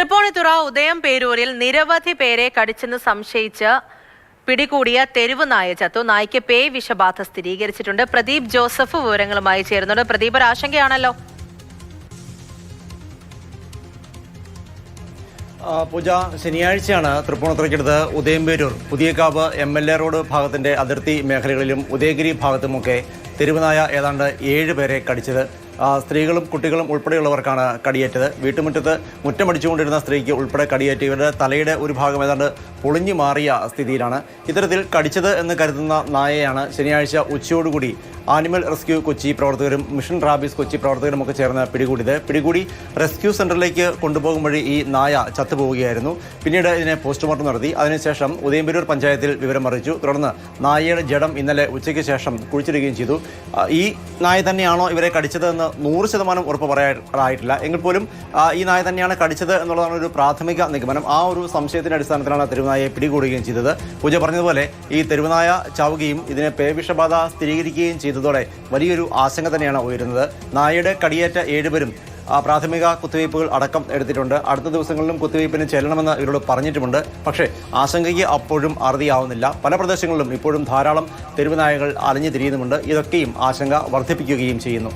തൃപ്പൂണിത്തുറ ഉദയം പേരൂരിൽ നിരവധി പേരെ കടിച്ചെന്ന് സംശയിച്ച് പിടികൂടിയ തെരുവ് നായ ചത്തു. നായ്ക്ക് പേയ് വിഷബാധ സ്ഥിരീകരിച്ചിട്ടുണ്ട്. പ്രദീപ് ജോസഫ് വിവരങ്ങളുമായി ചേരുന്നുണ്ട്. പ്രദീപ്, ഒരു ആശങ്കയാണല്ലോ. പൂജ, ശനിയാഴ്ചയാണ് തൃപ്പൂണിത്തുറയ്ക്കടുത്ത് ഉദയംപേരൂർ പുതിയകാവ് MLA റോഡ് ഭാഗത്തിന്റെ അതിർത്തി മേഖലകളിലും ഉദയഗിരി ഭാഗത്തുമൊക്കെ തെരുവുനായ ഏതാണ്ട് 7 പേരെ കടിച്ചത്. സ്ത്രീകളും കുട്ടികളും ഉൾപ്പെടെയുള്ളവർക്കാണ് കടിയേറ്റത്. വീട്ടുമുറ്റത്ത് മുറ്റമടിച്ചുകൊണ്ടിരുന്ന സ്ത്രീക്ക് ഉൾപ്പെടെ കടിയേറ്റ് ഇവരുടെ തലയുടെ ഒരു ഭാഗം ഏതാണ്ട് പൊളിഞ്ഞു മാറിയ സ്ഥിതിയിലാണ്. ഇത്തരത്തിൽ കടിച്ചത് എന്ന് കരുതുന്ന നായയാണ് ശനിയാഴ്ച ഉച്ചയോടുകൂടി ആനിമൽ റെസ്ക്യൂ കൊച്ചി പ്രവർത്തകരും മിഷൻ റാബീസ് കൊച്ചി പ്രവർത്തകരും ഒക്കെ ചേർന്ന് പിടികൂടി റെസ്ക്യൂ സെന്ററിലേക്ക് കൊണ്ടുപോകും വഴി ഈ നായ ചത്തുപോവുകയായിരുന്നു. പിന്നീട് ഇതിനെ പോസ്റ്റ്മോർട്ടം നടത്തി. അതിനുശേഷം ഉദയംപേരൂർ പഞ്ചായത്തിൽ വിവരം അറിയിച്ചു. തുടർന്ന് നായയുടെ ജഡം ഇന്നലെ ഉച്ചയ്ക്ക് ശേഷം കുഴിച്ചിടുകയും ചെയ്തു. ഈ നായ തന്നെയാണോ ഇവരെ കടിച്ചതെന്ന് 100% ഉറപ്പ് പറയാറായിട്ടില്ല. എങ്കിൽ പോലും ഈ നായ തന്നെയാണ് കടിച്ചത് എന്നുള്ളതാണ് ഒരു പ്രാഥമിക നിഗമനം. ആ ഒരു സംശയത്തിന്റെ അടിസ്ഥാനത്തിലാണ് തെരുവുനായയെ പിടികൂടുകയും ചെയ്തത്. പൂജ പറഞ്ഞതുപോലെ ഈ തെരുവുനായ ചാവുകയും ഇതിനെ പേവിഷബാധ സ്ഥിരീകരിക്കുകയും ചെയ്തതോടെ വലിയൊരു ആശങ്ക തന്നെയാണ് ഉയരുന്നത്. നായയുടെ കടിയേറ്റ 7 പേരും പ്രാഥമിക കുത്തിവയ്പ്പുകൾ അടക്കം എടുത്തിട്ടുണ്ട്. അടുത്ത ദിവസങ്ങളിലും കുത്തിവയ്പ്പിന് ചെല്ലണമെന്ന് ഇവരോട് പറഞ്ഞിട്ടുമുണ്ട്. പക്ഷേ ആശങ്കയ്ക്ക് അപ്പോഴും അറുതിയാവുന്നില്ല. പല പ്രദേശങ്ങളിലും ഇപ്പോഴും ധാരാളം തെരുവുനായകൾ അലഞ്ഞു തിരിയുന്നുമുണ്ട്. ഇതൊക്കെയും ആശങ്ക വർദ്ധിപ്പിക്കുകയും ചെയ്യുന്നു.